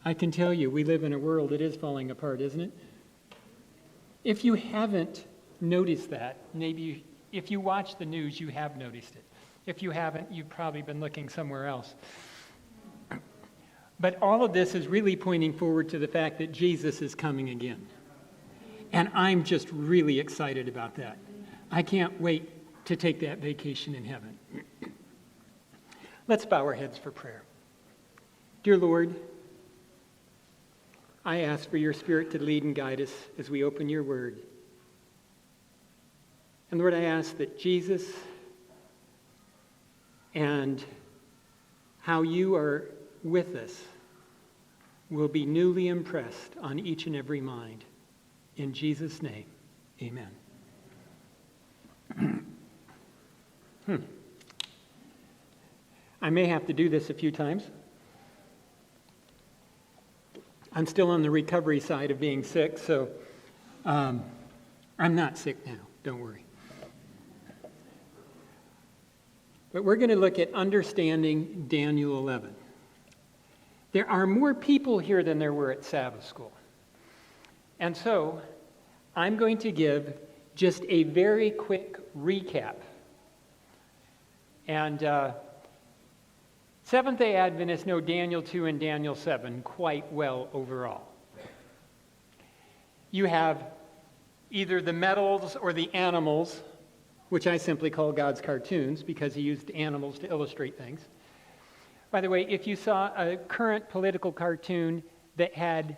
I can tell you, we live in a world that is falling apart, isn't it? If you haven't noticed that, maybe if you watch the news, you have noticed it. If you haven't, you've probably been looking somewhere else. But all of this is really pointing forward to the fact that Jesus is coming again. And I'm just really excited about that. I can't wait to take that vacation in heaven. Let's bow our heads for prayer. Dear Lord, I ask for your Spirit to lead and guide us as we open your word. And Lord, I ask that Jesus and how you are with us will be newly impressed on each and every mind. In Jesus' name, amen. I may have to do this a few times. I'm still on the recovery side of being sick, so I'm not sick now, don't worry. But we're going to look at understanding Daniel 11. There are more people here than there were at Sabbath school. And so I'm going to give just a very quick recap. And Seventh-day Adventists know Daniel 2 and Daniel 7 quite well overall. You have either the metals or the animals, which I simply call God's cartoons because he used animals to illustrate things. By the way, if you saw a current political cartoon that had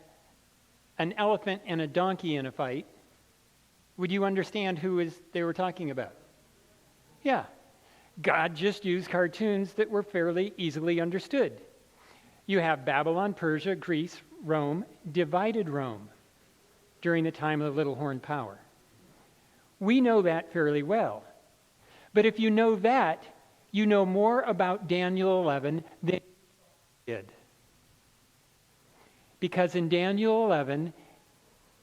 an elephant and a donkey in a fight, would you understand who they were talking about? Yeah. God just used cartoons that were fairly easily understood. You have Babylon, Persia, Greece, Rome, divided Rome during the time of the little horn power. We know that fairly well. But if you know that, you know more about Daniel 11 than you did. Because in Daniel 11,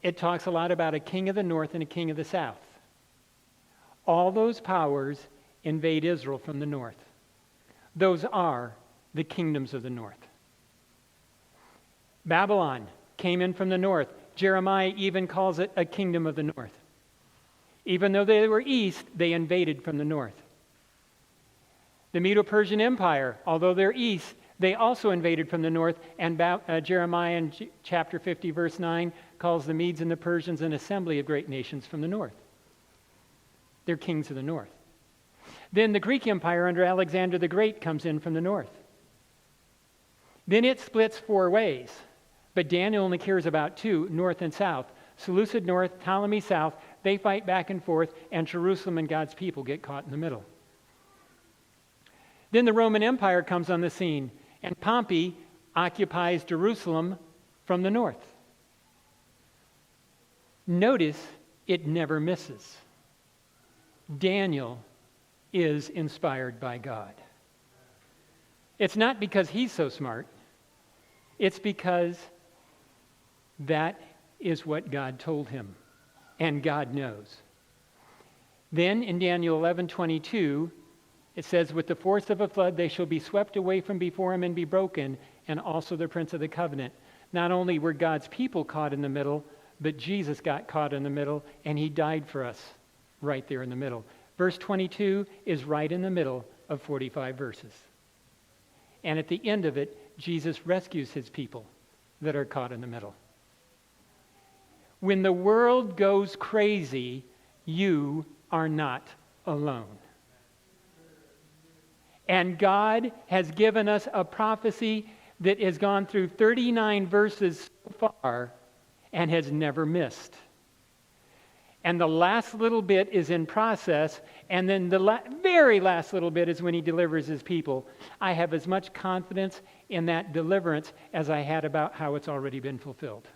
it talks a lot about a king of the north and a king of the south. All those powers invade Israel from the north. Those are the kingdoms of the north. Babylon came in from the north. Jeremiah even calls it a kingdom of the north. Even though they were east, they invaded from the north. The Medo-Persian Empire, although they're east, they also invaded from the north, and Jeremiah in chapter 50, verse 9, calls the Medes and the Persians an assembly of great nations from the north. They're kings of the north. Then the Greek Empire under Alexander the Great comes in from the north. Then it splits four ways, but Daniel only cares about two, north and south. Seleucid north, Ptolemy south, they fight back and forth, and Jerusalem and God's people get caught in the middle. Then the Roman Empire comes on the scene, and Pompey occupies Jerusalem from the north. Notice it never misses. Daniel is inspired by God. It's not because he's so smart. It's because that is what God told him, and God knows. Then in Daniel 11:22, it says, with the force of a flood they shall be swept away from before him and be broken, and also the prince of the covenant. Not only were God's people caught in the middle, but Jesus got caught in the middle, and he died for us right there in the middle. Verse 22 is right in the middle of 45 verses. And at the end of it, Jesus rescues his people that are caught in the middle. When the world goes crazy, you are not alone. And God has given us a prophecy that has gone through 39 verses so far and has never missed. And the last little bit is in process, and then the very last little bit is when he delivers his people. I have as much confidence in that deliverance as I had about how it's already been fulfilled.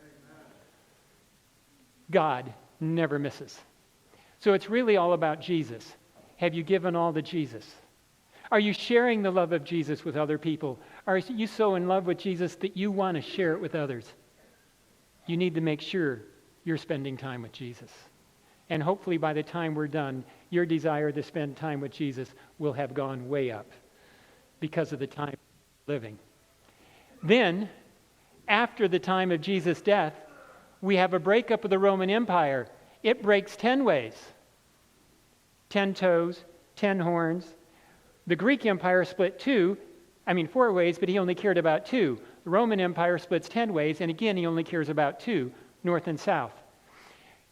God never misses. So it's really all about Jesus. Have you given all to Jesus? Are you sharing the love of Jesus with other people? Are you so in love with Jesus that you want to share it with others? You need to make sure you're spending time with Jesus. And hopefully by the time we're done, your desire to spend time with Jesus will have gone way up because of the time we're living. Then, after the time of Jesus' death, we have a breakup of the Roman Empire. It breaks 10 ways. 10 toes, 10 horns. The Greek Empire split 4 ways, but he only cared about 2. The Roman Empire splits 10 ways, and again, he only cares about 2, north and south.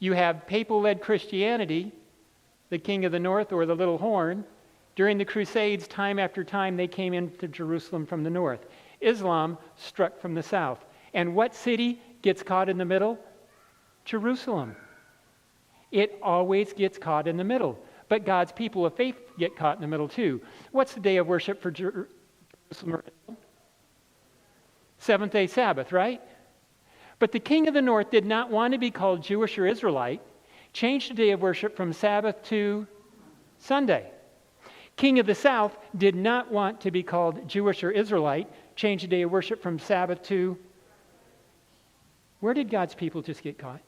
You have papal-led Christianity, the king of the north or the little horn. During the Crusades, time after time, they came into Jerusalem from the north. Islam struck from the south. And what city gets caught in the middle? Jerusalem. It always gets caught in the middle. But God's people of faith get caught in the middle too. What's the day of worship for Jerusalem? Seventh-day Sabbath, right? But the king of the north did not want to be called Jewish or Israelite, changed the day of worship from Sabbath to Sunday. King of the south did not want to be called Jewish or Israelite, changed the day of worship from Sabbath to... Where did God's people just get caught?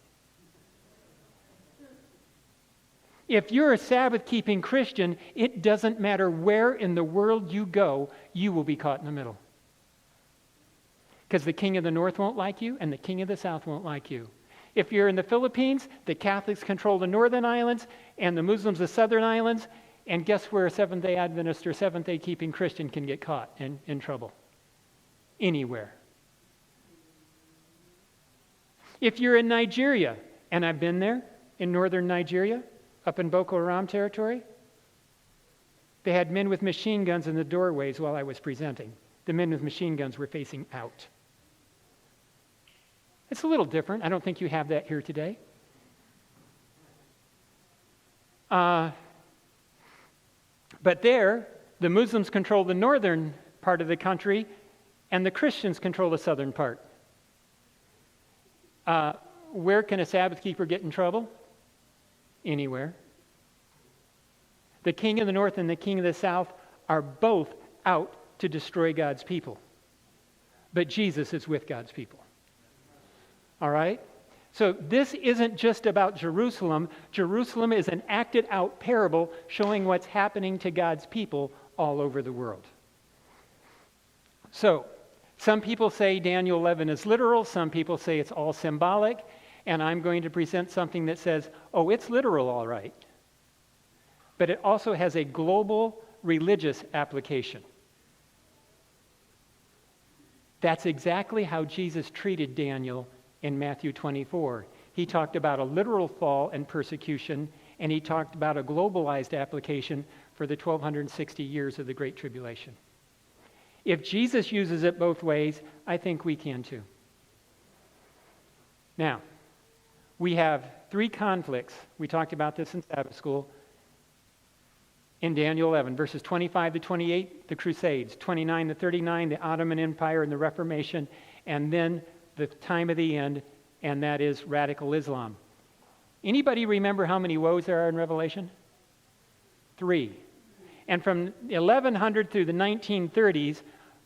If you're a Sabbath-keeping Christian, it doesn't matter where in the world you go, you will be caught in the middle. Because the king of the north won't like you, and the king of the south won't like you. If you're in the Philippines, the Catholics control the northern islands, and the Muslims the southern islands, and guess where a Seventh-day Adventist or Seventh-day keeping Christian can get caught in trouble? Anywhere. If you're in Nigeria, and I've been there, in northern Nigeria, up in Boko Haram territory, they had men with machine guns in the doorways while I was presenting. The men with machine guns were facing out. It's a little different. I don't think you have that here today. But there, the Muslims control the northern part of the country, and the Christians control the southern part. Where can a Sabbath keeper get in trouble? Anywhere. The king of the north and the king of the south are both out to destroy God's people. But Jesus is with God's people. All right? So this isn't just about Jerusalem. Jerusalem is an acted out parable showing what's happening to God's people all over the world. So, some people say Daniel 11 is literal. Some people say it's all symbolic. And I'm going to present something that says, oh, it's literal, all right. But it also has a global religious application. That's exactly how Jesus treated Daniel in Matthew 24. He talked about a literal fall and persecution, and he talked about a globalized application for the 1260 years of the Great Tribulation. If Jesus uses it both ways, I think we can too. Now, we have 3 conflicts. We talked about this in Sabbath school. In Daniel 11, verses 25 to 28, the Crusades, 29 to 39, the Ottoman Empire and the Reformation, and then the time of the end, and that is radical Islam. Anybody remember how many woes there are in Revelation? 3. And from 1100 through the 1930s,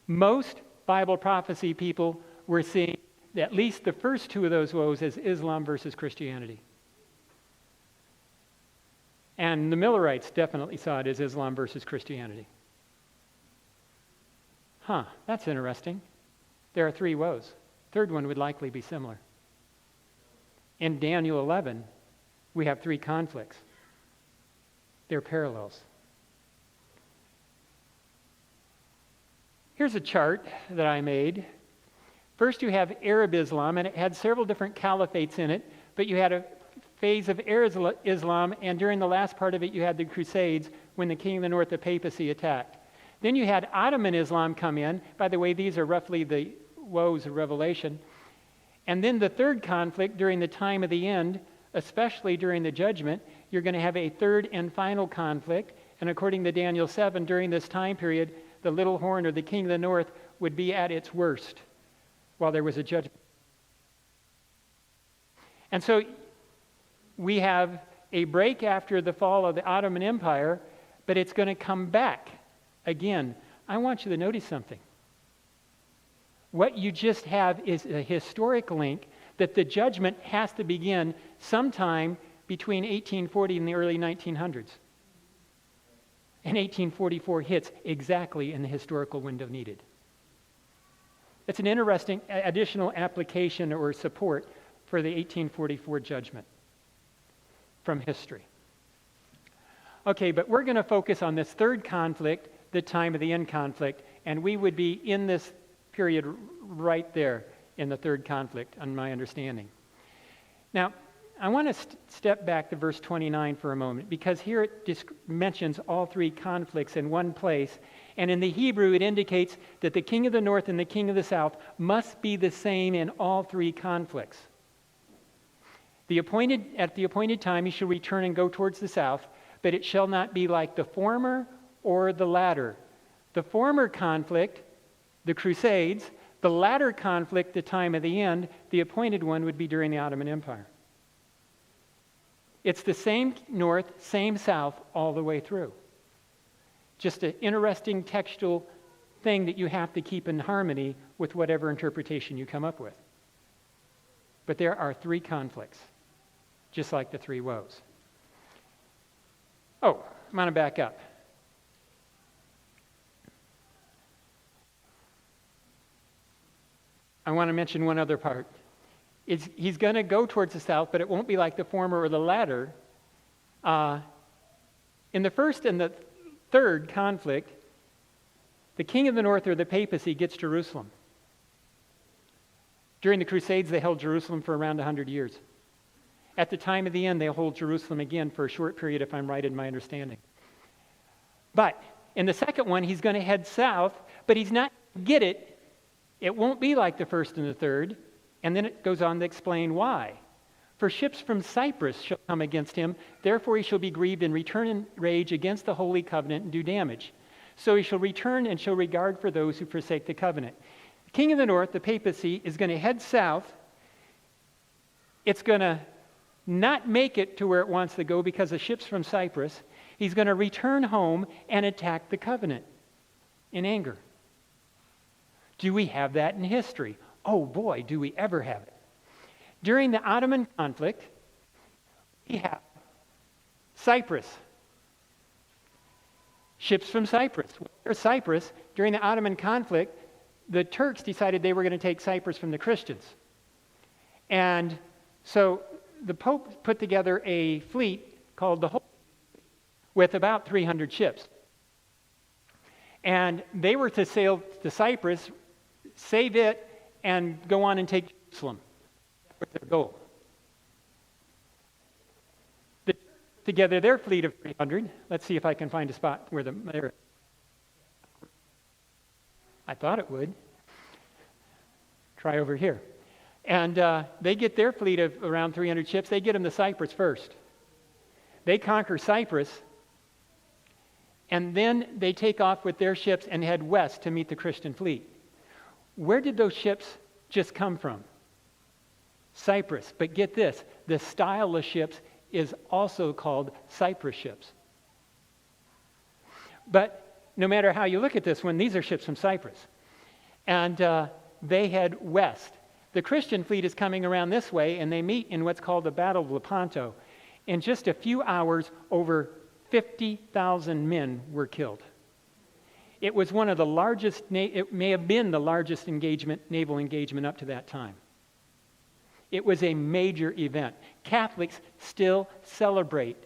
most Bible prophecy people were seeing at least the first 2 of those woes as Islam versus Christianity. And the Millerites definitely saw it as Islam versus Christianity. That's interesting. There are 3 woes. Third one would likely be similar. In Daniel 11, we have 3 conflicts. They're parallels. Here's a chart that I made. First you have Arab Islam, and it had several different caliphates in it, but you had a phase of Arab Islam, and during the last part of it you had the Crusades when the king of the north, the papacy, attacked. Then you had Ottoman Islam come in. By the way, these are roughly the woes of Revelation. And then the third conflict during the time of the end, especially during the judgment, you're going to have a third and final conflict. And according to Daniel 7, during this time period, the little horn or the king of the north would be at its worst while there was a judgment. And so we have a break after the fall of the Ottoman Empire, but it's going to come back again. I want you to notice something. What you just have is a historic link that the judgment has to begin sometime between 1840 and the early 1900s. And 1844 hits exactly in the historical window needed. It's an interesting additional application or support for the 1844 judgment from history. Okay, but we're going to focus on this third conflict, the time of the end conflict, and we would be in this period right there in the third conflict, on my understanding. Now, I want to step back to verse 29 for a moment, because here it mentions all three conflicts in one place, and in the Hebrew it indicates that the king of the north and the king of the south must be the same in all three conflicts. At the appointed time he shall return and go towards the south, but it shall not be like the former or the latter. The former conflict, the Crusades; the latter conflict, the time of the end, the appointed one would be during the Ottoman Empire. It's the same north, same south, all the way through. Just an interesting textual thing that you have to keep in harmony with whatever interpretation you come up with. But there are three conflicts, just like the three woes. Oh, I'm going to back up. I want to mention one other part. He's going to go towards the south, but it won't be like the former or the latter. In the first and the third conflict, the king of the north, or the papacy, gets Jerusalem. During the Crusades, they held Jerusalem for around 100 years. At the time of the end, they'll hold Jerusalem again for a short period, if I'm right in my understanding. But in the second one, he's going to head south, but he's not going to get it. It won't be like the first and the third. And then it goes on to explain why. For ships from Cyprus shall come against him, therefore he shall be grieved and return in rage against the holy covenant and do damage. So he shall return and show regard for those who forsake the covenant. The king of the north, the papacy, is going to head south. It's going to not make it to where it wants to go because of ships from Cyprus. He's going to return home and attack the covenant in anger. Do we have that in history? Oh boy, do we ever have it. During the Ottoman conflict, we have Cyprus. Ships from Cyprus. Cyprus, during the Ottoman conflict, the Turks decided they were going to take Cyprus from the Christians. And so the Pope put together a fleet called the Holy with about 300 ships. And they were to sail to Cyprus, save it, and go on and take Jerusalem. That was their goal. They put together their fleet of 300. Let's see if I can find a spot where there. I thought it would. Try over here. And they get their fleet of around 300 ships. They get them to Cyprus first. They conquer Cyprus, and then they take off with their ships and head west to meet the Christian fleet. Where did those ships just come from? Cyprus. But get this, the style of ships is also called Cyprus ships. But no matter how you look at this one, these are ships from Cyprus. And they head west. The Christian fleet is coming around this way, and they meet in what's called the Battle of Lepanto. In just a few hours, over 50,000 men were killed. It was one of the largest, it may have been the largest naval engagement up to that time. It was a major event. Catholics still celebrate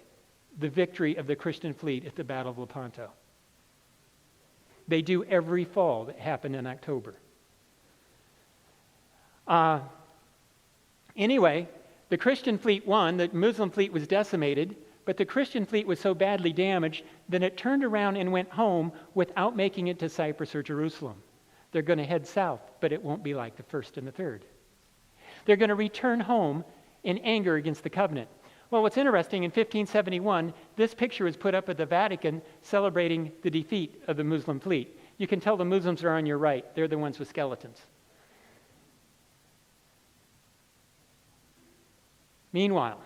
the victory of the Christian fleet at the Battle of Lepanto. They do every fall that happened in October. Anyway, the Christian fleet won. The Muslim fleet was decimated, but the Christian fleet was so badly damaged that it turned around and went home without making it to Cyprus or Jerusalem. They're going to head south, but it won't be like the first and the third. They're going to return home in anger against the covenant. Well, what's interesting, in 1571, this picture was put up at the Vatican celebrating the defeat of the Muslim fleet. You can tell the Muslims are on your right. They're the ones with skeletons. Meanwhile,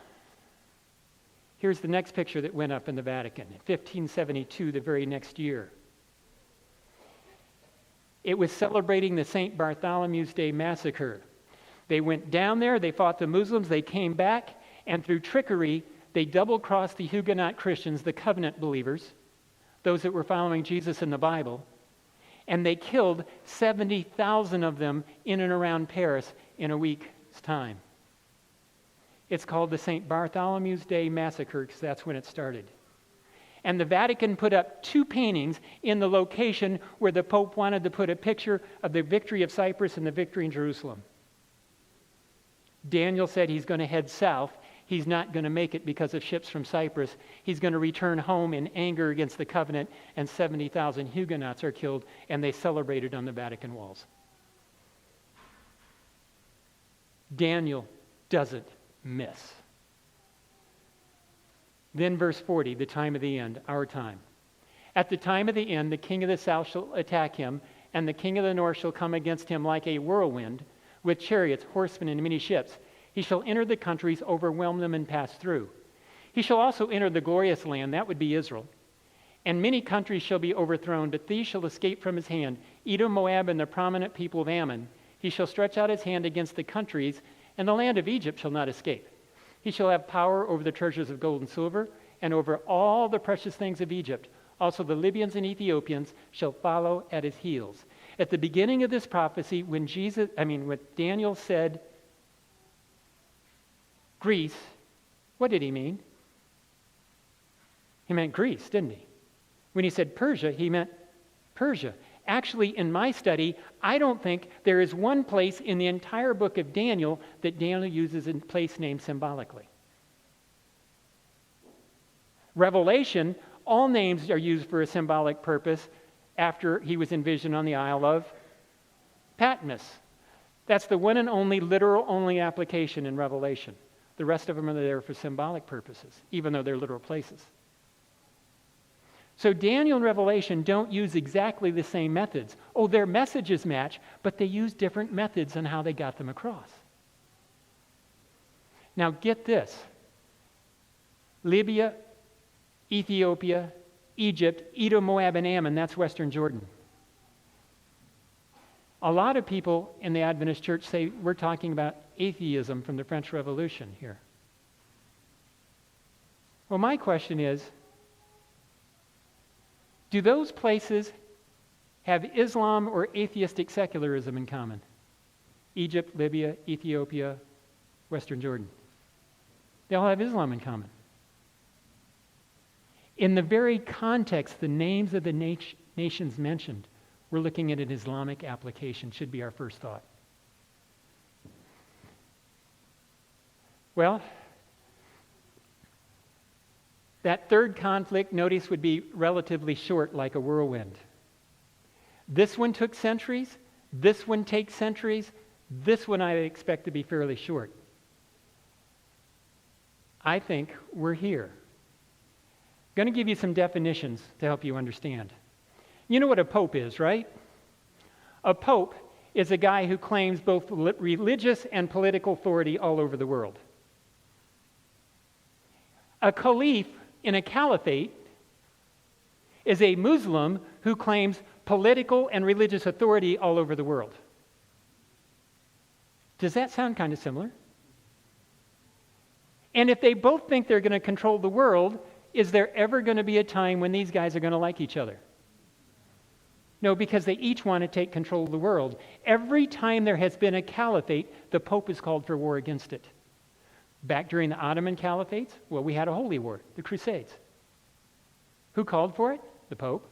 here's the next picture that went up in the Vatican in 1572, the very next year. It was celebrating the St. Bartholomew's Day massacre. They went down there, they fought the Muslims, they came back, and through trickery, they double-crossed the Huguenot Christians, the covenant believers, those that were following Jesus in the Bible, And they killed 70,000 of them in and around Paris in a week's time. It's called the St. Bartholomew's Day Massacre because that's when it started. And the Vatican put up 2 paintings in the location where the Pope wanted to put a picture of the victory of Cyprus and the victory in Jerusalem. Daniel said he's going to head south. He's not going to make it because of ships from Cyprus. He's going to return home in anger against the covenant, and 70,000 Huguenots are killed, and they celebrated on the Vatican walls. Daniel doesn't miss. Then verse 40, the time of the end, our time. At the time of the end, the king of the south shall attack him, and the king of the north shall come against him like a whirlwind, with chariots, horsemen, and many ships. He shall enter the countries, overwhelm them, and pass through. He shall also enter the glorious land, that would be Israel. And many countries shall be overthrown, but these shall escape from his hand, Edom, Moab, and the prominent people of Ammon. He shall stretch out his hand against the countries, and the land of Egypt shall not escape. He shall have power over the treasures of gold and silver, and over all the precious things of Egypt. Also the Libyans and Ethiopians shall follow at his heels. At the beginning of this prophecy, when Daniel said Greece, what did he mean? He meant Greece, didn't he? When he said Persia, he meant Persia. Actually, in my study, I don't think there is one place in the entire book of Daniel that Daniel uses a place name symbolically. Revelation, all names are used for a symbolic purpose after he was envisioned on the Isle of Patmos. That's the one and only literal only application in Revelation. The rest of them are there for symbolic purposes, even though they're literal places. So Daniel and Revelation don't use exactly the same methods. Oh, their messages match, but they use different methods on how they got them across. Now get this. Libya, Ethiopia, Egypt, Edom, Moab, and Ammon, that's Western Jordan. A lot of people in the Adventist church say we're talking about atheism from the French Revolution here. Well, my question is, do those places have Islam or atheistic secularism in common? Egypt, Libya, Ethiopia, Western Jordan. They all have Islam in common. In the very context, the names of the nations mentioned, we're looking at an Islamic application, should be our first thought. Well, that third conflict, notice, would be relatively short, like a whirlwind. This one took centuries. This one takes centuries. This one I expect to be fairly short. I think we're here. I'm going to give you some definitions to help you understand. You know what a pope is, right? A pope is a guy who claims both religious and political authority all over the world. A caliph in a caliphate is a Muslim who claims political and religious authority all over the world. Does that sound kind of similar? And if they both think they're going to control the world, is there ever going to be a time when these guys are going to like each other? No, because they each want to take control of the world. Every time there has been a caliphate, the Pope has called for war against it. Back during the Ottoman caliphates, well, we had a holy war, the Crusades. Who called for it? The Pope.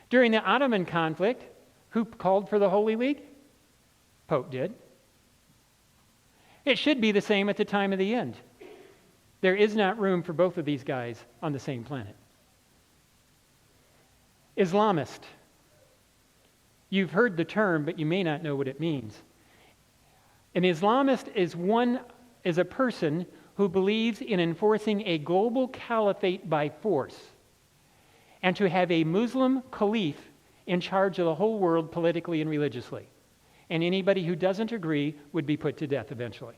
During the Ottoman conflict, who called for the Holy League? Pope did. It should be the same at the time of the end. There is not room for both of these guys on the same planet. Islamist. You've heard the term, but you may not know what it means. An Islamist is a person who believes in enforcing a global caliphate by force and to have a Muslim caliph in charge of the whole world politically and religiously. And anybody who doesn't agree would be put to death eventually.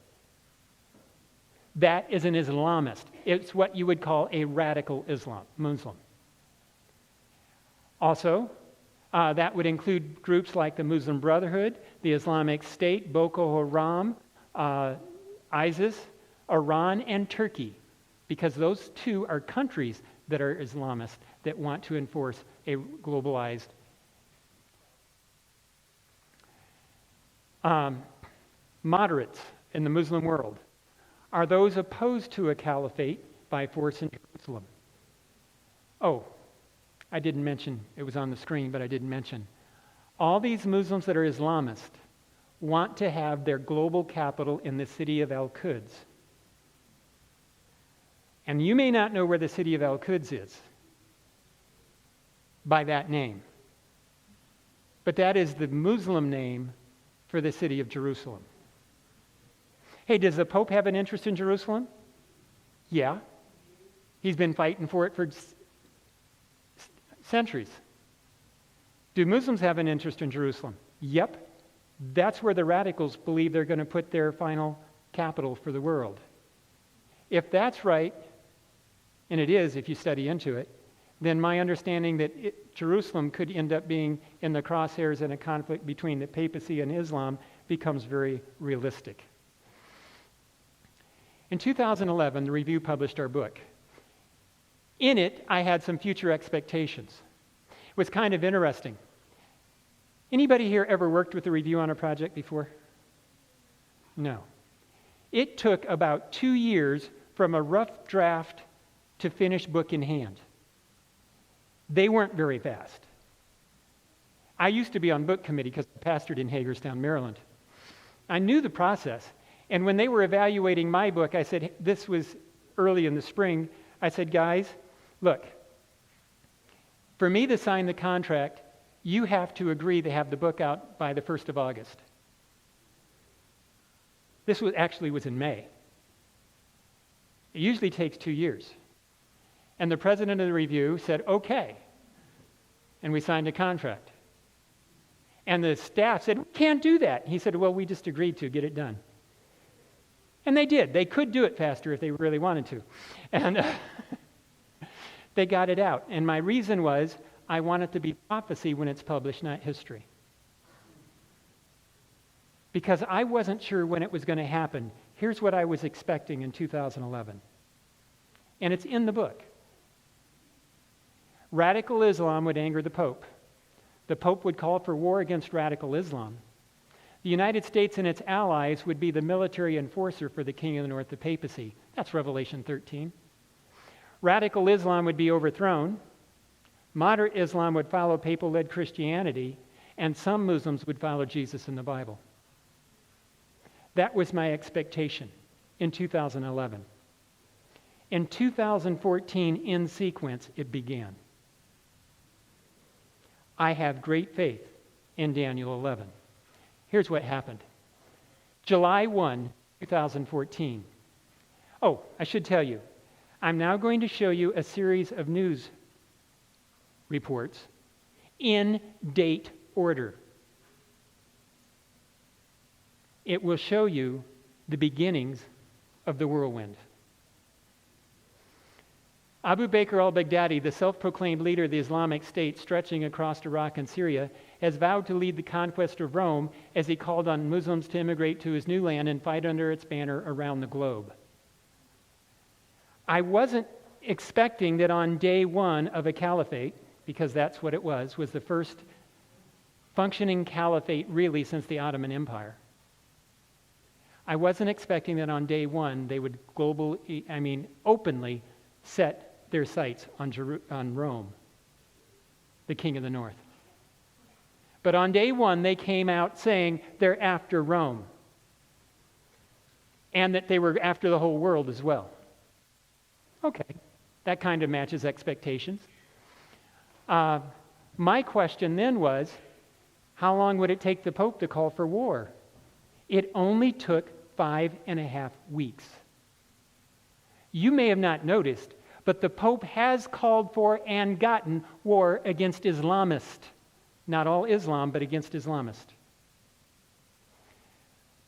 That is an Islamist. It's what you would call a radical Muslim. Also, that would include groups like the Muslim Brotherhood, the Islamic State, Boko Haram, ISIS, Iran, and Turkey, because those two are countries that are Islamist that want to enforce a globalized Moderates in the Muslim world are those opposed to a caliphate by force in Jerusalem. Oh, I didn't mention, it was on the screen, but I didn't mention. All these Muslims that are Islamist want to have their global capital in the city of Al-Quds. And you may not know where the city of Al-Quds is by that name. But that is the Muslim name for the city of Jerusalem. Hey, does the Pope have an interest in Jerusalem? Yeah. He's been fighting for it for centuries. Do Muslims have an interest in Jerusalem? Yep. That's where the radicals believe they're going to put their final capital for the world. If that's right, and it is if you study into it, then my understanding that Jerusalem could end up being in the crosshairs in a conflict between the papacy and Islam becomes very realistic. In 2011, the Review published our book. In it, I had some future expectations. It was kind of interesting. Anybody here ever worked with the Review on a project before? No. It took about 2 years from a rough draft to finished book in hand. They weren't very fast. I used to be on book committee because I pastored in Hagerstown, Maryland. I knew the process. And when they were evaluating my book, I said, this was early in the spring, I said, guys, look, for me to sign the contract, you have to agree to have the book out by the 1st of August. This was in May. It usually takes 2 years. And the president of the Review said, okay. And we signed a contract. And the staff said, we can't do that. He said, well, we just agreed to get it done. And they did. They could do it faster if they really wanted to. And they got it out. And my reason was, I want it to be prophecy when it's published, not history. Because I wasn't sure when it was going to happen. Here's what I was expecting in 2011. And it's in the book. Radical Islam would anger the Pope. The Pope would call for war against radical Islam. The United States and its allies would be the military enforcer for the King of the North, the papacy. That's Revelation 13. Radical Islam would be overthrown. Moderate Islam would follow papal-led Christianity, and some Muslims would follow Jesus in the Bible. That was my expectation in 2011. In 2014, in sequence, it began. I have great faith in Daniel 11. Here's what happened. July 1, 2014. Oh, I should tell you, I'm now going to show you a series of news reports in date order. It will show you the beginnings of the whirlwind. Abu Bakr al-Baghdadi, the self-proclaimed leader of the Islamic State stretching across Iraq and Syria, has vowed to lead the conquest of Rome as he called on Muslims to immigrate to his new land and fight under its banner around the globe. I wasn't expecting that on day one of a caliphate, because that's what it was the first functioning caliphate really since the Ottoman Empire. I wasn't expecting that on day one they would openly set their sights on Rome, the King of the North. But on day one, they came out saying they're after Rome, and that they were after the whole world as well. Okay, that kind of matches expectations. My question then was, how long would it take the Pope to call for war? It only took 5.5 weeks. You may have not noticed, but the Pope has called for and gotten war against Islamists. Not all Islam, but against Islamists.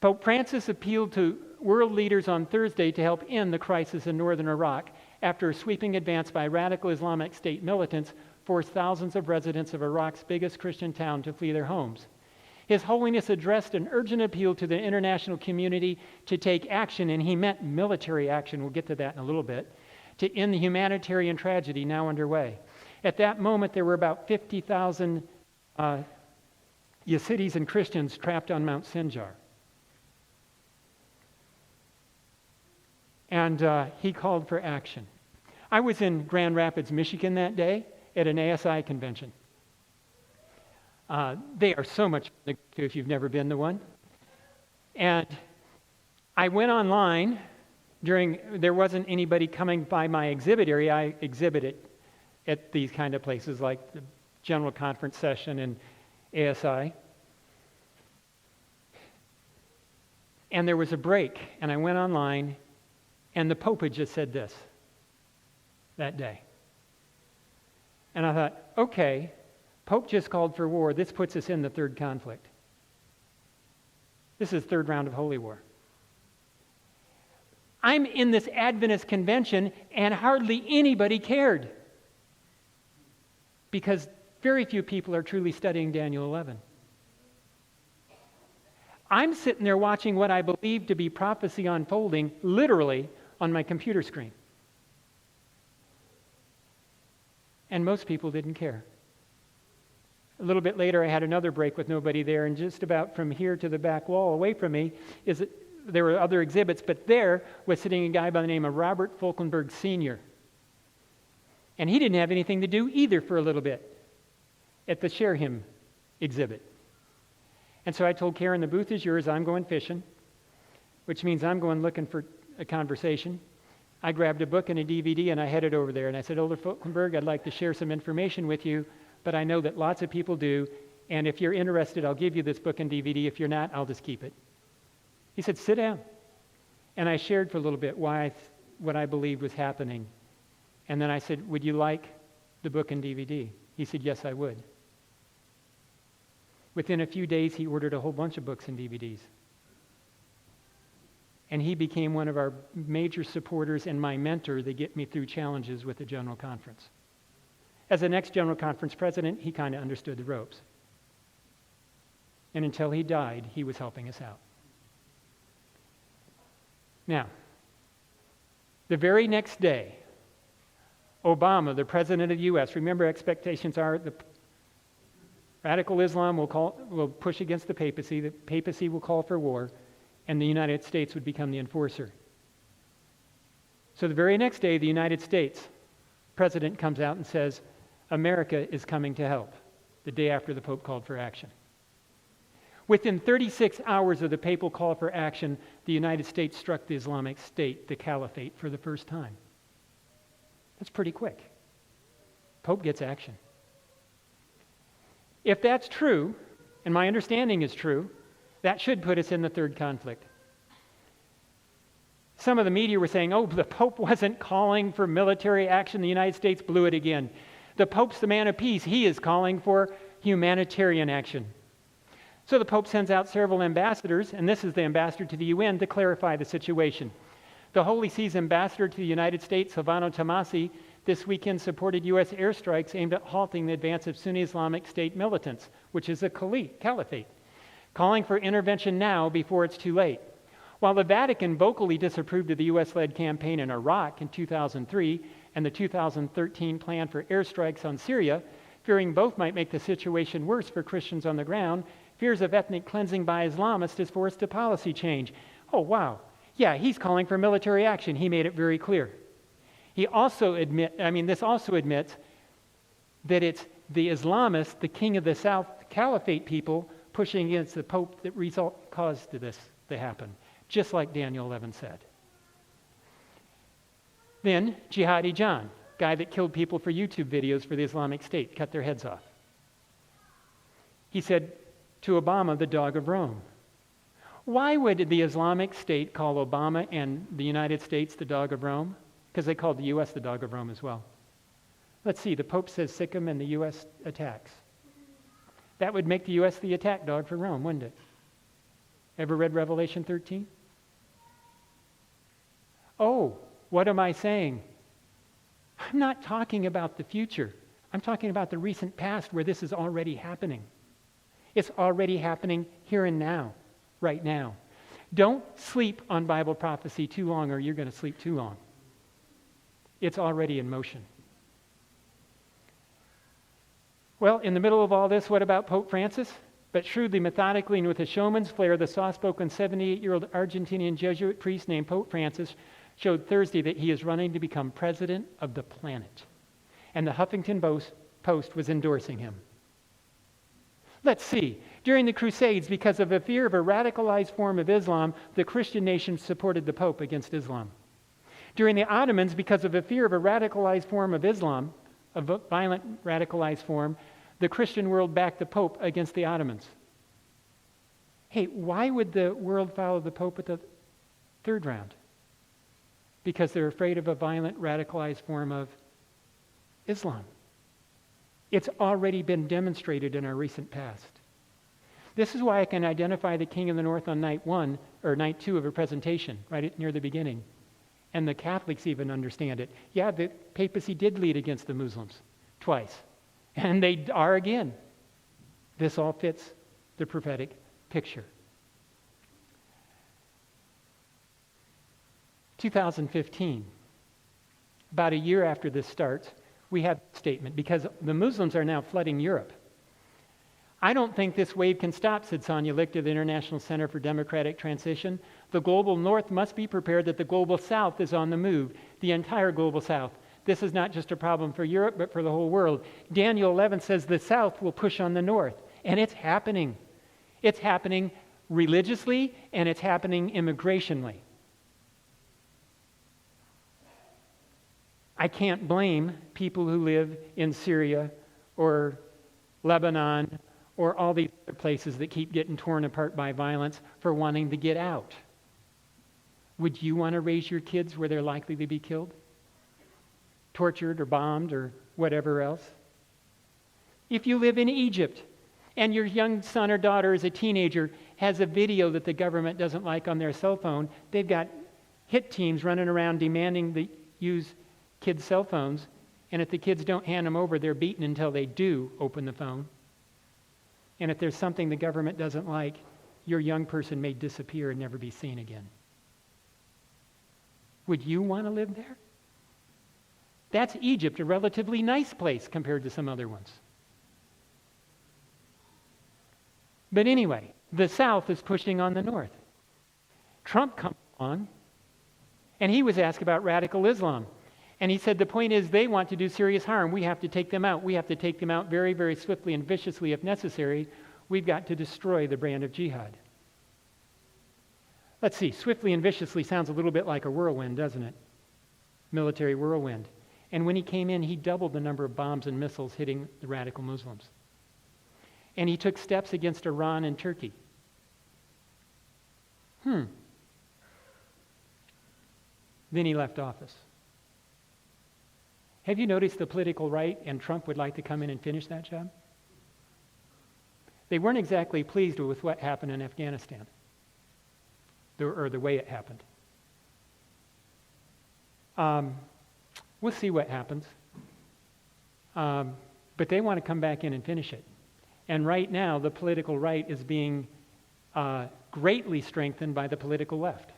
Pope Francis appealed to world leaders on Thursday to help end the crisis in northern Iraq after a sweeping advance by radical Islamic State militants forced thousands of residents of Iraq's biggest Christian town to flee their homes. His Holiness addressed an urgent appeal to the international community to take action, and he meant military action, we'll get to that in a little bit, to end the humanitarian tragedy now underway. At that moment, there were about 50,000 Yazidis and Christians trapped on Mount Sinjar. And he called for action. I was in Grand Rapids, Michigan that day at an ASI convention. They are so much fun to go to if you've never been to one. And I went online there wasn't anybody coming by my exhibit area. I exhibited at these kind of places like the General Conference Session and ASI. And there was a break, and I went online, and the Pope had just said this that day. And I thought, okay, Pope just called for war. This puts us in the third conflict. This is third round of holy war. I'm in this Adventist convention, and hardly anybody cared, because very few people are truly studying Daniel 11. I'm sitting there watching what I believe to be prophecy unfolding, literally, on my computer screen. And most people didn't care. A little bit later, I had another break with nobody there, and just about from here to the back wall away from me there were other exhibits, but there was sitting a guy by the name of Robert Falkenberg Sr. And he didn't have anything to do either for a little bit at the Share Him exhibit. And so I told Karen, the booth is yours, I'm going fishing, which means I'm going looking for a conversation. I grabbed a book and a DVD and I headed over there, and I said, Elder Falkenberg, I'd like to share some information with you, but I know that lots of people do, and if you're interested, I'll give you this book and DVD. If you're not, I'll just keep it. He said, sit down. And I shared for a little bit what I believed was happening. And then I said, would you like the book and DVD? He said, yes, I would. Within a few days, he ordered a whole bunch of books and DVDs. And he became one of our major supporters and my mentor to get me through challenges with the General Conference. As the next General Conference president, he kind of understood the ropes. And until he died, he was helping us out. Now, the very next day, Obama, the president of the U.S., remember, expectations are the radical Islam will push against the papacy will call for war, and the United States would become the enforcer. So the very next day, the United States president comes out and says, America is coming to help, the day after the Pope called for action. Within 36 hours of the papal call for action, the United States struck the Islamic State, the caliphate, for the first time. That's pretty quick. Pope gets action. If that's true, and my understanding is true, that should put us in the third conflict. Some of the media were saying, oh, the Pope wasn't calling for military action. The United States blew it again. The Pope's the man of peace. He is calling for humanitarian action. So the Pope sends out several ambassadors, and this is the ambassador to the UN, to clarify the situation. The Holy See's ambassador to the United States, Silvano Tomasi, this weekend supported U.S. airstrikes aimed at halting the advance of Sunni Islamic State militants, which is a caliphate, calling for intervention now before it's too late. While the Vatican vocally disapproved of the U.S.-led campaign in Iraq in 2003 and the 2013 plan for airstrikes on Syria, fearing both might make the situation worse for Christians on the ground, fears of ethnic cleansing by Islamists has forced a policy change. Oh, wow. Yeah, he's calling for military action. He made it very clear. This also admits that it's the Islamists, the king of the South, caliphate people, pushing against the Pope that caused this to happen, just like Daniel 11 said. Then, Jihadi John, guy that killed people for YouTube videos for the Islamic State, cut their heads off. He said to Obama, the dog of Rome. Why would the Islamic State call Obama and the United States the dog of Rome? Because they called the U.S. the dog of Rome as well. Let's see, the Pope says sic 'em and the U.S. attacks. That would make the U.S. the attack dog for Rome, wouldn't it? Ever read Revelation 13? Oh, what am I saying? I'm not talking about the future. I'm talking about the recent past where this is already happening. It's already happening here and now, right now. Don't sleep on Bible prophecy too long, or you're going to sleep too long. It's already in motion. Well, in the middle of all this, what about Pope Francis? But shrewdly, methodically, and with a showman's flair, the soft-spoken 78-year-old Argentinian Jesuit priest named Pope Francis showed Thursday that he is running to become president of the planet. And the Huffington Post was endorsing him. Let's see. During the Crusades, because of a fear of a radicalized form of Islam, the Christian nations supported the Pope against Islam. During the Ottomans, because of a fear of a radicalized form of Islam, a violent radicalized form, the Christian world backed the Pope against the Ottomans. Hey, why would the world follow the Pope at the third round? Because they're afraid of a violent radicalized form of Islam. It's already been demonstrated in our recent past. This is why I can identify the King of the North on night 1 or night 2 of a presentation, right near the beginning. And the Catholics even understand it. Yeah, the papacy did lead against the Muslims twice. And they are again. This all fits the prophetic picture. 2015, about a year after this starts, we have a statement because the Muslims are now flooding Europe. I don't think this wave can stop, said Sonia Licht of the International Center for Democratic Transition. The global North must be prepared that the global South is on the move, the entire global South. This is not just a problem for Europe, but for the whole world. Daniel 11 says the South will push on the North, and it's happening. It's happening religiously, and it's happening immigrationally. I can't blame people who live in Syria or Lebanon or all these other places that keep getting torn apart by violence for wanting to get out. Would you want to raise your kids where they're likely to be killed? Tortured or bombed or whatever else? If you live in Egypt and your young son or daughter as a teenager has a video that the government doesn't like on their cell phone, they've got hit teams running around demanding they use kids' cell phones, and if the kids don't hand them over, they're beaten until they do open the phone. And if there's something the government doesn't like, your young person may disappear and never be seen again. Would you want to live there? That's Egypt, a relatively nice place compared to some other ones. But anyway, the South is pushing on the North. Trump comes along, and he was asked about radical Islam. And he said, the point is they want to do serious harm. We have to take them out. We have to take them out very, very swiftly and viciously if necessary. We've got to destroy the brand of jihad. Let's see, swiftly and viciously sounds a little bit like a whirlwind, doesn't it? Military whirlwind. And when he came in, he doubled the number of bombs and missiles hitting the radical Muslims. And he took steps against Iran and Turkey. Then he left office. Have you noticed the political right and Trump would like to come in and finish that job? They weren't exactly pleased with what happened in Afghanistan, or the way it happened. We'll see what happens. But they want to come back in and finish it. And right now, the political right is being greatly strengthened by the political left.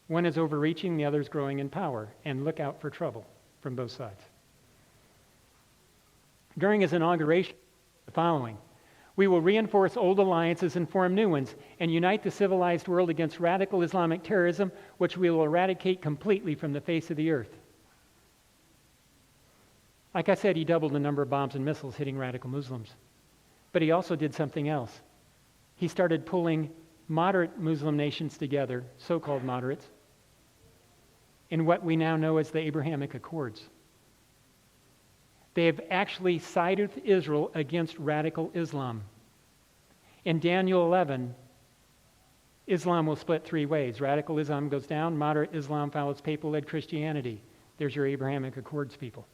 One is overreaching, the other is growing in power. And look out for trouble from both sides. During his inauguration, the following: we will reinforce old alliances and form new ones and unite the civilized world against radical Islamic terrorism, which we will eradicate completely from the face of the earth. Like I said, he doubled the number of bombs and missiles hitting radical Muslims. But he also did something else. He started pulling moderate Muslim nations together, so-called moderates, in what we now know as the Abrahamic Accords. They have actually sided with Israel against radical Islam. In Daniel 11, Islam will split three ways. Radical Islam goes down, moderate Islam follows papal-led Christianity. There's your Abrahamic Accords people.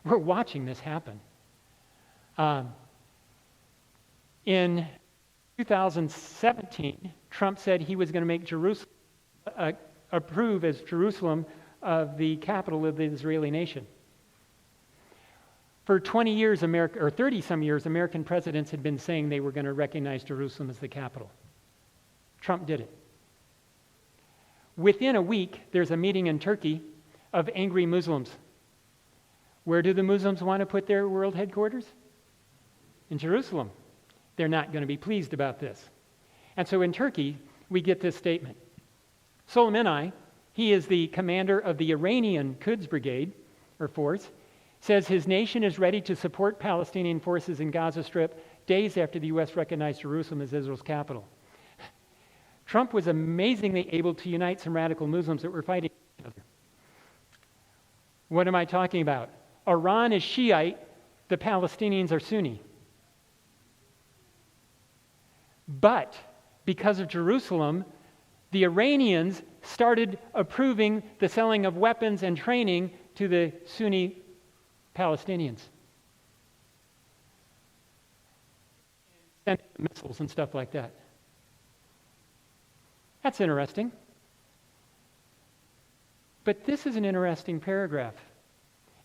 We're watching this happen. In 2017, Trump said he was going to make Jerusalem, approve as Jerusalem of the capital of the Israeli nation. For 20 years, or 30-some years, American presidents had been saying they were going to recognize Jerusalem as the capital. Trump did it. Within a week, there's a meeting in Turkey of angry Muslims. Where do the Muslims want to put their world headquarters? In Jerusalem. They're not going to be pleased about this. And so in Turkey, we get this statement. Soleimani, he is the commander of the Iranian Quds Brigade, or force, says his nation is ready to support Palestinian forces in Gaza Strip days after the U.S. recognized Jerusalem as Israel's capital. Trump was amazingly able to unite some radical Muslims that were fighting each other. What am I talking about? Iran is Shiite, the Palestinians are Sunni. But because of Jerusalem, the Iranians started approving the selling of weapons and training to the Sunni Palestinians. And missiles and stuff like that. That's interesting. But this is an interesting paragraph.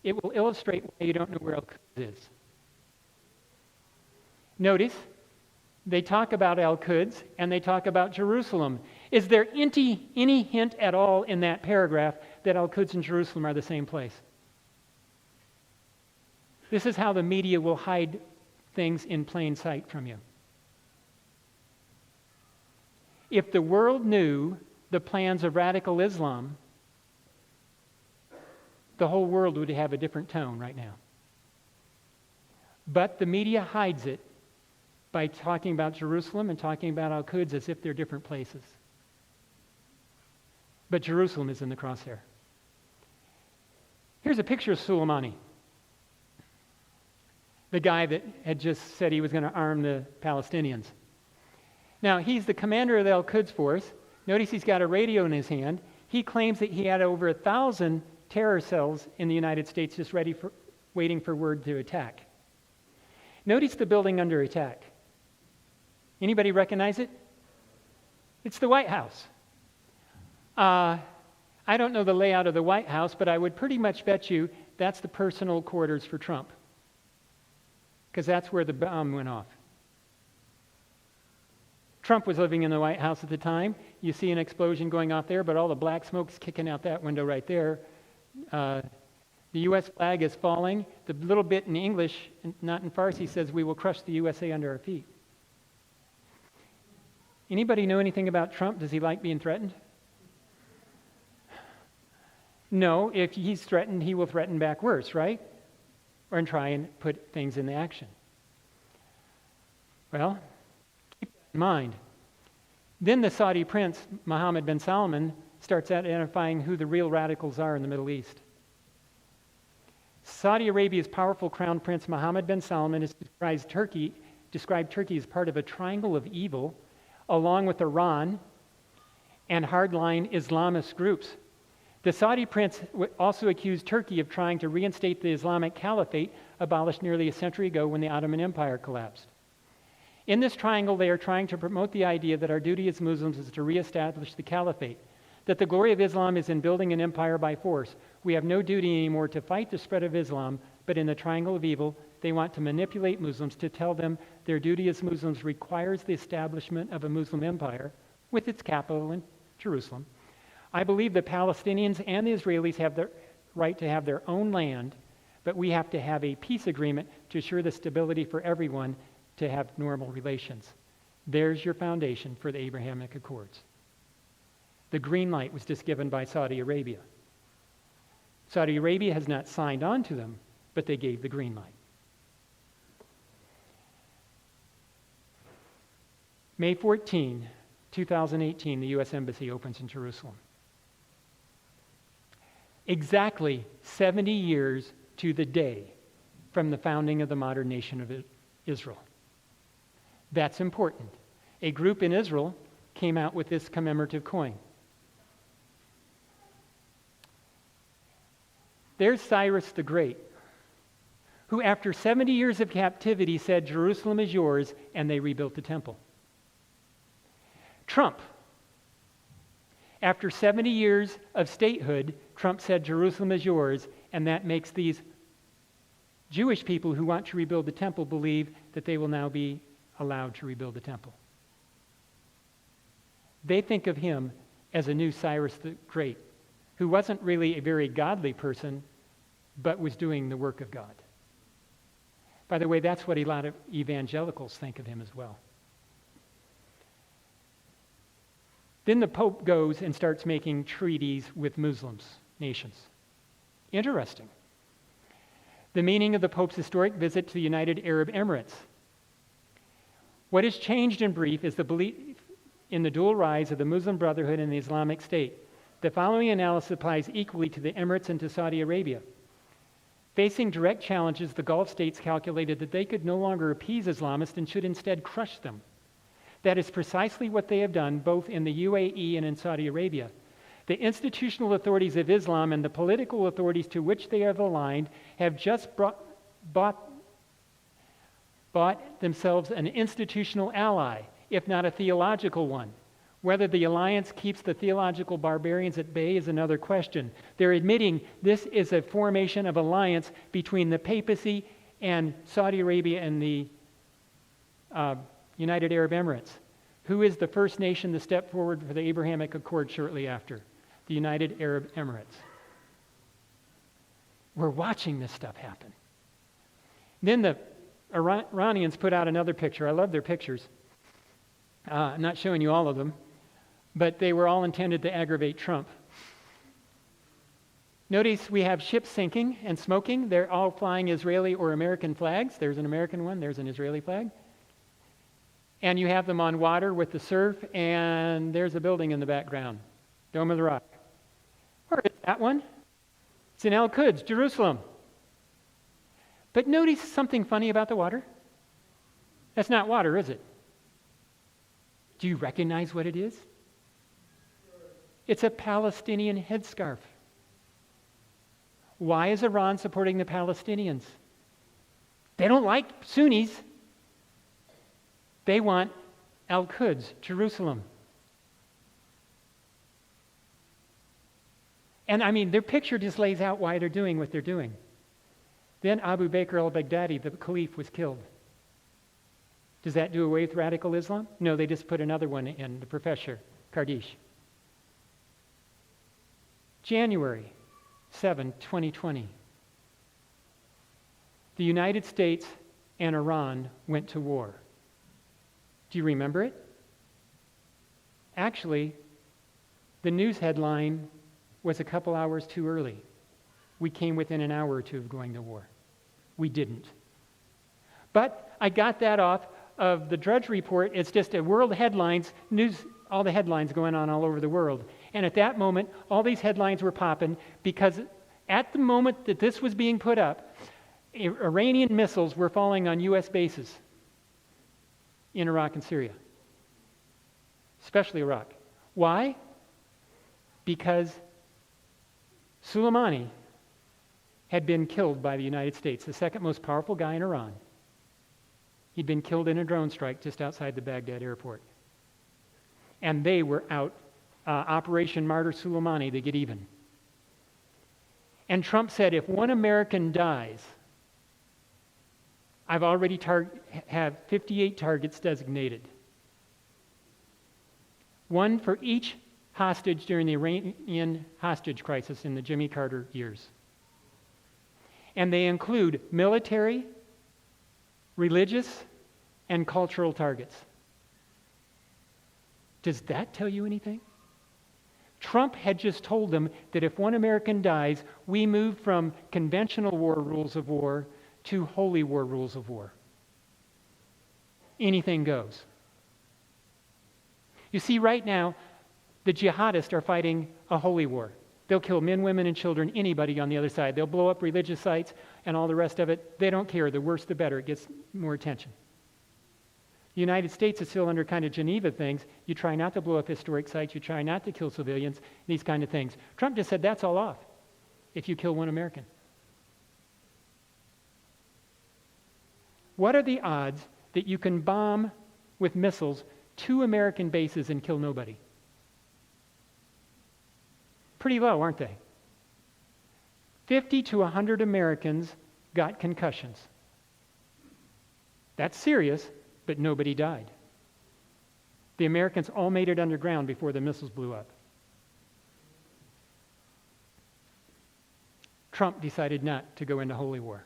It will illustrate why you don't know where Al-Quds is. Notice, they talk about Al-Quds and they talk about Jerusalem. Is there any hint at all in that paragraph that Al-Quds and Jerusalem are the same place? This is how the media will hide things in plain sight from you. If the world knew the plans of radical Islam, the whole world would have a different tone right now. But the media hides it by talking about Jerusalem and talking about Al-Quds as if they're different places. But Jerusalem is in the crosshair. Here's a picture of Soleimani, the guy that had just said he was going to arm the Palestinians. Now, he's the commander of the Al-Quds force. Notice he's got a radio in his hand. He claims that he had over 1,000 terror cells in the United States just waiting for word to attack. Notice the building under attack. Anybody recognize it? It's the White House. I don't know the layout of the White House, but I would pretty much bet you that's the personal quarters for Trump, because that's where the bomb went off. Trump was living in the White House at the time. You see an explosion going off there, but all the black smoke's kicking out that window right there. The U.S. flag is falling. The little bit in English, not in Farsi, says, "We will crush the USA under our feet." Anybody know anything about Trump? Does he like being threatened? No, if he's threatened, he will threaten back worse, right? Or try and put things into action. Well, keep that in mind. Then the Saudi prince, Mohammed bin Salman, starts identifying who the real radicals are in the Middle East. Saudi Arabia's powerful crown prince, Mohammed bin Salman, has described Turkey as part of a triangle of evil, along with Iran and hardline Islamist groups. The Saudi prince also accused Turkey of trying to reinstate the Islamic Caliphate, abolished nearly a century ago when the Ottoman Empire collapsed. In this triangle, they are trying to promote the idea that our duty as Muslims is to reestablish the Caliphate, that the glory of Islam is in building an empire by force. We have no duty anymore to fight the spread of Islam, but in the triangle of evil, they want to manipulate Muslims to tell them their duty as Muslims requires the establishment of a Muslim empire with its capital in Jerusalem. I believe the Palestinians and the Israelis have the right to have their own land, but we have to have a peace agreement to assure the stability for everyone to have normal relations. There's your foundation for the Abrahamic Accords. The green light was just given by Saudi Arabia. Saudi Arabia has not signed on to them, but they gave the green light. May 14, 2018, the U.S. Embassy opens in Jerusalem. Exactly 70 years to the day from the founding of the modern nation of Israel. That's important. A group in Israel came out with this commemorative coin. There's Cyrus the Great, who after 70 years of captivity said, "Jerusalem is yours," and they rebuilt the temple. Trump, after 70 years of statehood, Trump said, "Jerusalem is yours," and that makes these Jewish people who want to rebuild the temple believe that they will now be allowed to rebuild the temple. They think of him as a new Cyrus the Great, who wasn't really a very godly person, but was doing the work of God. By the way, that's what a lot of evangelicals think of him as well. Then the Pope goes and starts making treaties with Muslims, nations. Interesting. The meaning of the Pope's historic visit to the United Arab Emirates. What has changed in brief is the belief in the dual rise of the Muslim Brotherhood and the Islamic State. The following analysis applies equally to the Emirates and to Saudi Arabia. Facing direct challenges, the Gulf states calculated that they could no longer appease Islamists and should instead crush them. That is precisely what they have done both in the UAE and in Saudi Arabia. The institutional authorities of Islam and the political authorities to which they have aligned have just bought themselves an institutional ally, if not a theological one. Whether the alliance keeps the theological barbarians at bay is another question. They're admitting this is a formation of alliance between the papacy and Saudi Arabia and the United Arab Emirates. Who is the first nation to step forward for the Abrahamic Accord shortly after? The United Arab Emirates. We're watching this stuff happen. Then the Iranians put out another picture. I love their pictures. I'm not showing you all of them, but they were all intended to aggravate Trump. Notice we have ships sinking and smoking. They're all flying Israeli or American flags. There's an American one, there's an Israeli flag. And you have them on water with the surf, and there's a building in the background, Dome of the Rock. Where is that one? It's in Al-Quds, Jerusalem. But notice something funny about the water. That's not water, is it? Do you recognize what it is? It's a Palestinian headscarf. Why is Iran supporting the Palestinians? They don't like Sunnis. They want Al-Quds, Jerusalem. And I mean, their picture just lays out why they're doing what they're doing. Then Abu Bakr al-Baghdadi, the caliph, was killed. Does that do away with radical Islam? No, they just put another one in, the professor, Kardish. January 7, 2020. The United States and Iran went to war. Do you remember it? Actually, the news headline was a couple hours too early. We came within an hour or two of going to war. We didn't. But I got that off of the Drudge Report. It's just a world headlines, news, all the headlines going on all over the world. And at that moment, all these headlines were popping because at the moment that this was being put up, Iranian missiles were falling on U.S. bases in Iraq and Syria, especially Iraq. Why? Because Soleimani had been killed by the United States, the second most powerful guy in Iran. He'd been killed in a drone strike just outside the Baghdad airport. And they were out, Operation Martyr Soleimani, to get even. And Trump said, if one American dies, I've already have 58 targets designated. One for each hostage during the Iranian hostage crisis in the Jimmy Carter years. And they include military, religious, and cultural targets. Does that tell you anything? Trump had just told them that if one American dies, we move from conventional war rules of war to holy war rules of war. Anything goes. You see, right now, the jihadists are fighting a holy war. They'll kill men, women, and children, anybody on the other side. They'll blow up religious sites and all the rest of it. They don't care. The worse, the better. It gets more attention. The United States is still under kind of Geneva things. You try not to blow up historic sites. You try not to kill civilians, these kind of things. Trump just said that's all off if you kill one American. What are the odds that you can bomb with missiles 2 American bases and kill nobody? Pretty low, aren't they? 50 to 100 Americans got concussions. That's serious, but nobody died. The Americans all made it underground before the missiles blew up. Trump decided not to go into holy war.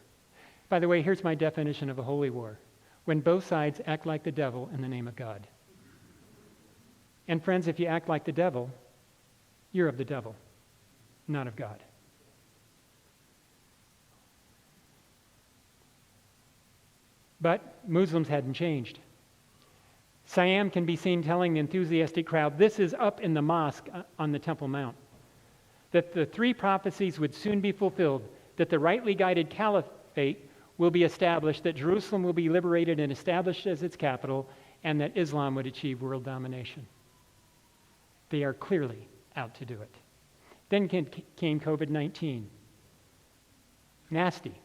By the way, here's my definition of a holy war: when both sides act like the devil in the name of God. And friends, if you act like the devil, you're of the devil, not of God. But Muslims hadn't changed. Siam can be seen telling the enthusiastic crowd, this is up in the mosque on the Temple Mount, that the 3 prophecies would soon be fulfilled, that the rightly guided caliphate will be established, that Jerusalem will be liberated and established as its capital, and that Islam would achieve world domination. They are clearly out to do it. Then came COVID-19. Nasty.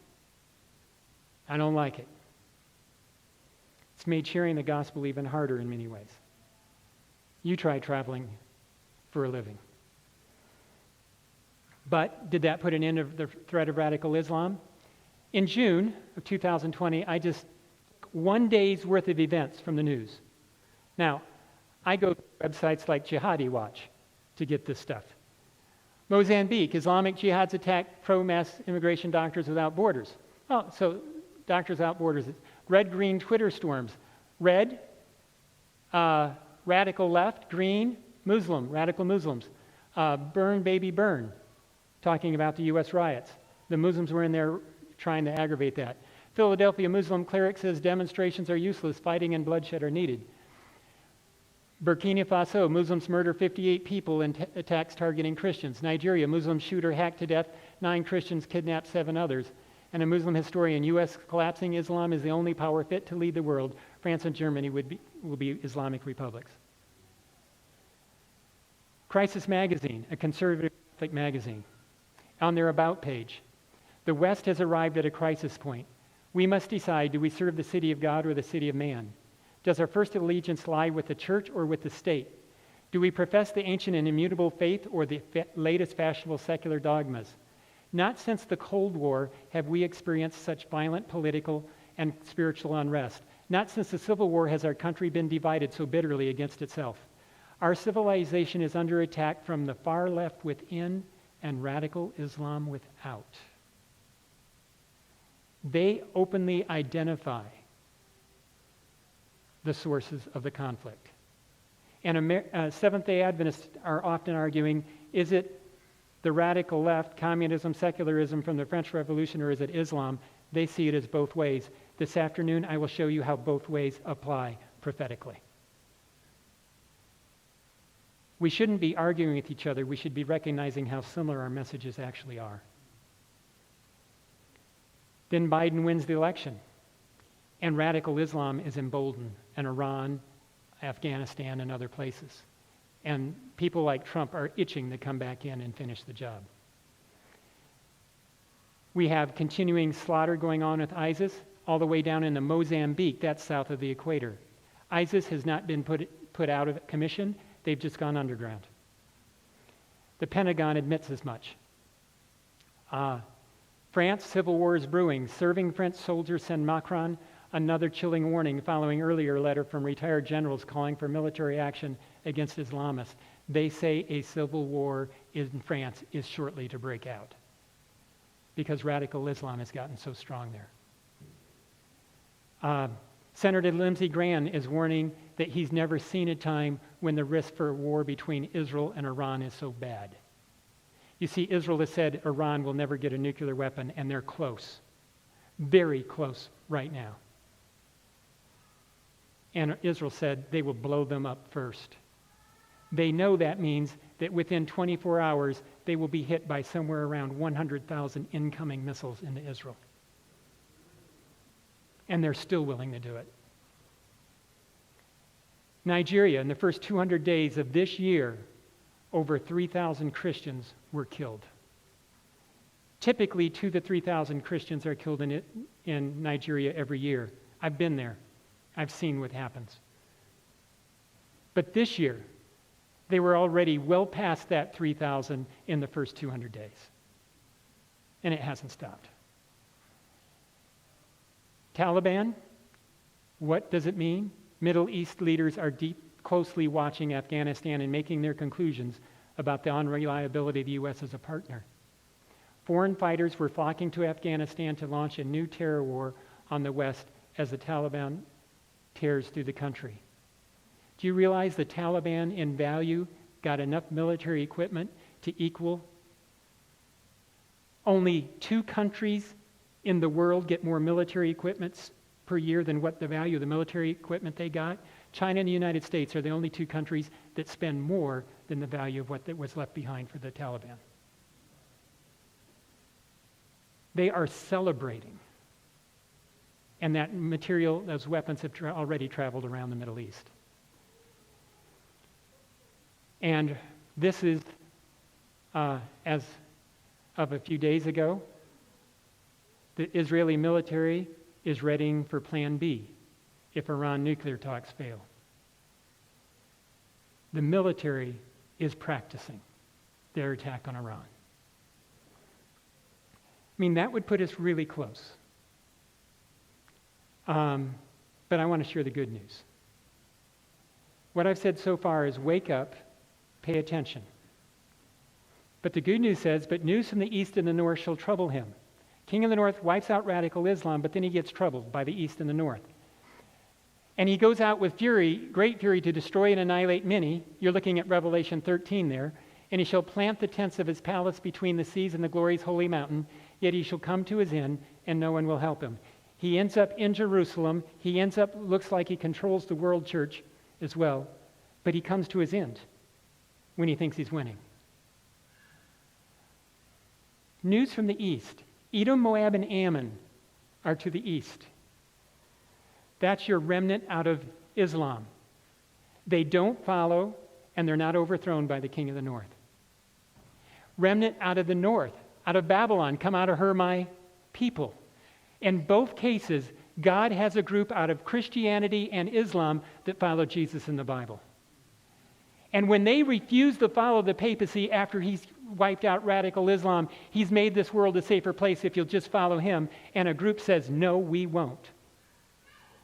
I don't like it. It's made sharing the gospel even harder in many ways. You try traveling for a living. But did that put an end to the threat of radical Islam? In June of 2020, I just one day's worth of events from the news. Now, I go to websites like Jihadi Watch to get this stuff. Mozambique, Islamic Jihad's attack pro-mass immigration Doctors Without Borders. Oh, so Doctors Without Borders. Red-green Twitter storms. Red, radical left. Green, Muslim, radical Muslims. Burn, baby, burn, talking about the U.S. riots. The Muslims were in there trying to aggravate that. Philadelphia Muslim cleric says demonstrations are useless, fighting and bloodshed are needed. Burkina Faso, Muslims murder 58 people in attacks targeting Christians. Nigeria, Muslim shooter hacked to death 9 Christians, kidnapped 7 others. And a Muslim historian, U.S. collapsing Islam is the only power fit to lead the world. France and Germany will be Islamic republics. Crisis Magazine, a conservative Catholic magazine. On their About page, the West has arrived at a crisis point. We must decide, do we serve the city of God or the city of man? Does our first allegiance lie with the church or with the state? Do we profess the ancient and immutable faith or the latest fashionable secular dogmas? Not since the Cold War have we experienced such violent political and spiritual unrest. Not since the Civil War has our country been divided so bitterly against itself. Our civilization is under attack from the far left within and radical Islam without. They openly identify the sources of the conflict. And Seventh-day Adventists are often arguing, is it the radical left, communism, secularism from the French Revolution, or is it Islam? They see it as both ways. This afternoon, I will show you how both ways apply prophetically. We shouldn't be arguing with each other. We should be recognizing how similar our messages actually are. Then Biden wins the election, and radical Islam is emboldened in Iran, Afghanistan, and other places. And people like Trump are itching to come back in and finish the job. We have continuing slaughter going on with ISIS all the way down into Mozambique, that's south of the equator. ISIS has not been put out of commission. They've just gone underground. The Pentagon admits as much. France, civil war is brewing. Serving French soldiers send Macron another chilling warning following earlier letter from retired generals calling for military action against Islamists. They say a civil war in France is shortly to break out because radical Islam has gotten so strong there. Senator Lindsey Graham is warning that he's never seen a time when the risk for war between Israel and Iran is so bad. You see, Israel has said Iran will never get a nuclear weapon, and they're close, very close right now. And Israel said they will blow them up first. They know that means that within 24 hours, they will be hit by somewhere around 100,000 incoming missiles into Israel. And they're still willing to do it. Nigeria, in the first 200 days of this year, over 3,000 Christians were killed. Typically, 2,000 to 3,000 Christians are killed in Nigeria every year. I've been there. I've seen what happens. But this year, they were already well past that 3,000 in the first 200 days. And it hasn't stopped. Taliban, what does it mean? Middle East leaders are closely watching Afghanistan and making their conclusions about the unreliability of the U.S. as a partner. Foreign fighters were flocking to Afghanistan to launch a new terror war on the West as the Taliban tears through the country. Do you realize the Taliban in value got enough military equipment to equal? Only 2 countries in the world get more military equipment per year than what the value of the military equipment they got. China and the United States are the only 2 countries that spend more than the value of what was left behind for the Taliban. They are celebrating. And that material, those weapons have already traveled around the Middle East. And this is, as of a few days ago, the Israeli military is readying for Plan B if Iran nuclear talks fail. The military is practicing their attack on Iran. I mean, that would put us really close. But I want to share the good news. What I've said so far is wake up, pay attention. But the good news says, but news from the east and the north shall trouble him. King of the north wipes out radical Islam, but then he gets troubled by the east and the north. And he goes out with fury, great fury, to destroy and annihilate many. You're looking at Revelation 13 there. And he shall plant the tents of his palace between the seas and the glory's holy mountain, yet he shall come to his end, and no one will help him. He ends up in Jerusalem. He ends up, looks like he controls the world church as well, but he comes to his end when he thinks he's winning. News from the east. Edom, Moab, and Ammon are to the east. That's your remnant out of Islam. They don't follow, and they're not overthrown by the king of the north. Remnant out of the north, out of Babylon, come out of her, my people. In both cases, God has a group out of Christianity and Islam that follow Jesus in the Bible. And when they refuse to follow the papacy after he's wiped out radical Islam, he's made this world a safer place if you'll just follow him, and a group says, no, we won't.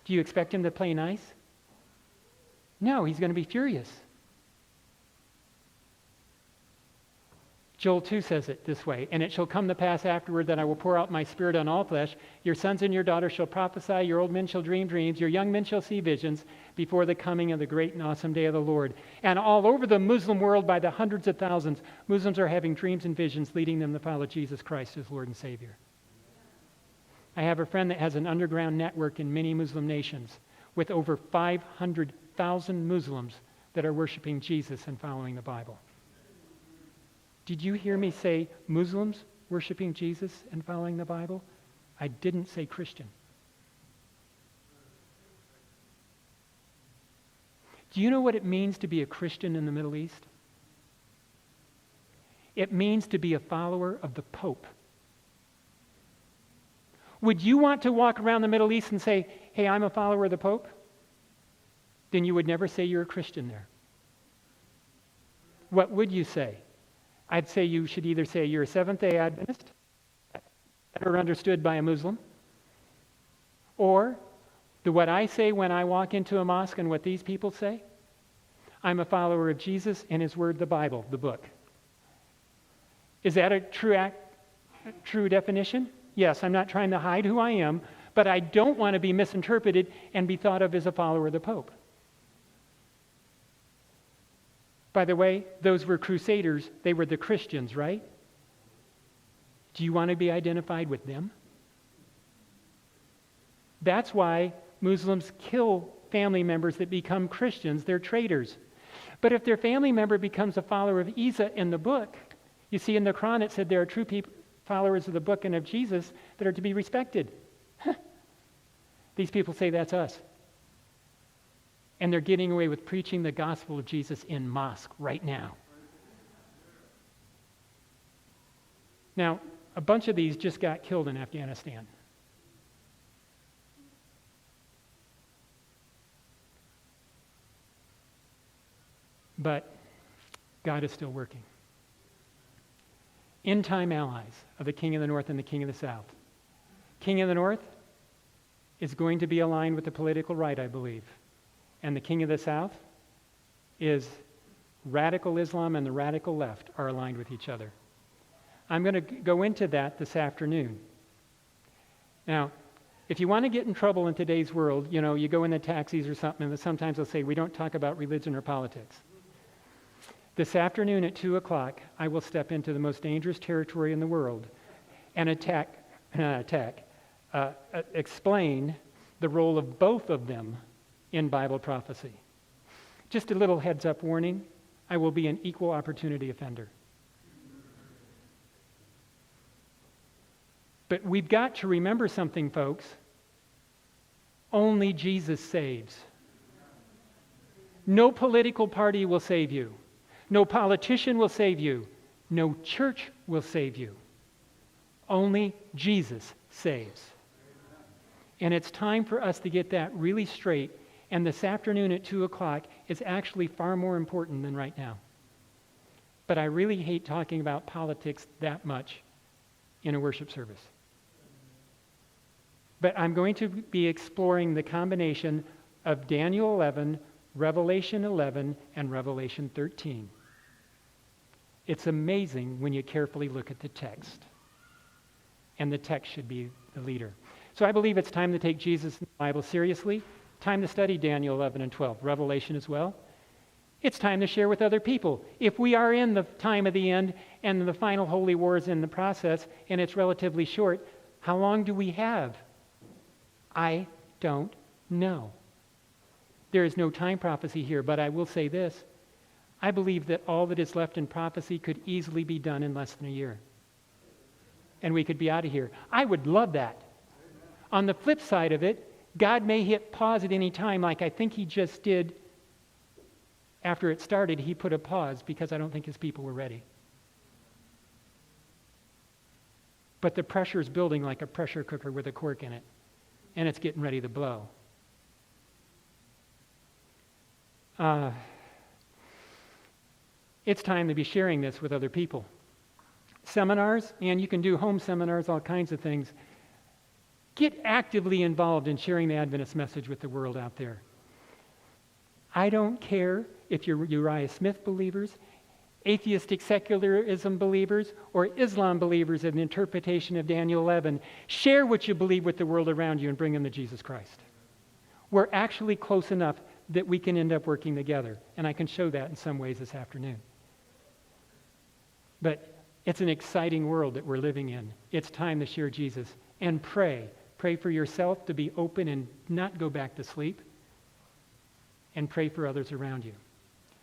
Do you expect him to play nice? No, he's going to be furious. Joel 2 says it this way, and it shall come to pass afterward that I will pour out my spirit on all flesh. Your sons and your daughters shall prophesy, your old men shall dream dreams, your young men shall see visions before the coming of the great and awesome day of the Lord. And all over the Muslim world, by the hundreds of thousands, Muslims are having dreams and visions leading them to follow Jesus Christ as Lord and Savior. I have a friend that has an underground network in many Muslim nations with over 500,000 Muslims that are worshiping Jesus and following the Bible. Did you hear me say Muslims worshiping Jesus and following the Bible? I didn't say Christian. Do you know what it means to be a Christian in the Middle East? It means to be a follower of the Pope. Would you want to walk around the Middle East and say, hey, I'm a follower of the Pope? Then you would never say you're a Christian there. What would you say? I'd say you should either say you're a Seventh-day Adventist, better understood by a Muslim, or what I say when I walk into a mosque and what these people say, I'm a follower of Jesus and his word, the Bible, the book. Is that a true definition? Yes, I'm not trying to hide who I am, but I don't want to be misinterpreted and be thought of as a follower of the Pope. By the way, those were crusaders. They were the Christians, right? Do you want to be identified with them? That's why Muslims kill family members that become Christians. They're traitors. But if their family member becomes a follower of Isa in the book, you see in the Quran it said there are true followers of the book and of Jesus that are to be respected. These people say that's us. And they're getting away with preaching the gospel of Jesus in mosque right now. Now, a bunch of these just got killed in Afghanistan. But God is still working. End-time allies of the King of the North and the King of the South. King of the North is going to be aligned with the political right, I believe. And the King of the South is radical Islam and the radical left are aligned with each other. I'm going to go into that this afternoon. Now, if you want to get in trouble in today's world, you go in the taxis or something, and sometimes they'll say, we don't talk about religion or politics. This afternoon at 2 o'clock, I will step into the most dangerous territory in the world and explain the role of both of them in Bible prophecy. Just a little heads up warning, I will be an equal opportunity offender. But we've got to remember something, folks. Only Jesus saves. No political party will save you. No politician will save you. No church will save you. Only Jesus saves. And it's time for us to get that really straight. And this afternoon at 2 o'clock is actually far more important than right now. But I really hate talking about politics that much in a worship service. But I'm going to be exploring the combination of Daniel 11, Revelation 11, and Revelation 13. It's amazing when you carefully look at the text. And the text should be the leader. So I believe it's time to take Jesus and the Bible seriously. Time to study Daniel 11 and 12, Revelation as well. It's time to share with other people. If we are in the time of the end and the final holy war is in the process and it's relatively short, how long do we have? I don't know. There is no time prophecy here, but I will say this. I believe that all that is left in prophecy could easily be done in less than a year. And we could be out of here. I would love that. On the flip side of it, God may hit pause at any time, like I think he just did after it started. He put a pause because I don't think his people were ready. But the pressure is building like a pressure cooker with a cork in it. And it's getting ready to blow. It's time to be sharing this with other people. Seminars, and you can do home seminars, all kinds of things. Get actively involved in sharing the Adventist message with the world out there. I don't care if you're Uriah Smith believers, atheistic secularism believers, or Islam believers in the interpretation of Daniel 11. Share what you believe with the world around you and bring them to Jesus Christ. We're actually close enough that we can end up working together, and I can show that in some ways this afternoon. But it's an exciting world that we're living in. It's time to share Jesus and pray. Pray for yourself to be open and not go back to sleep, and pray for others around you.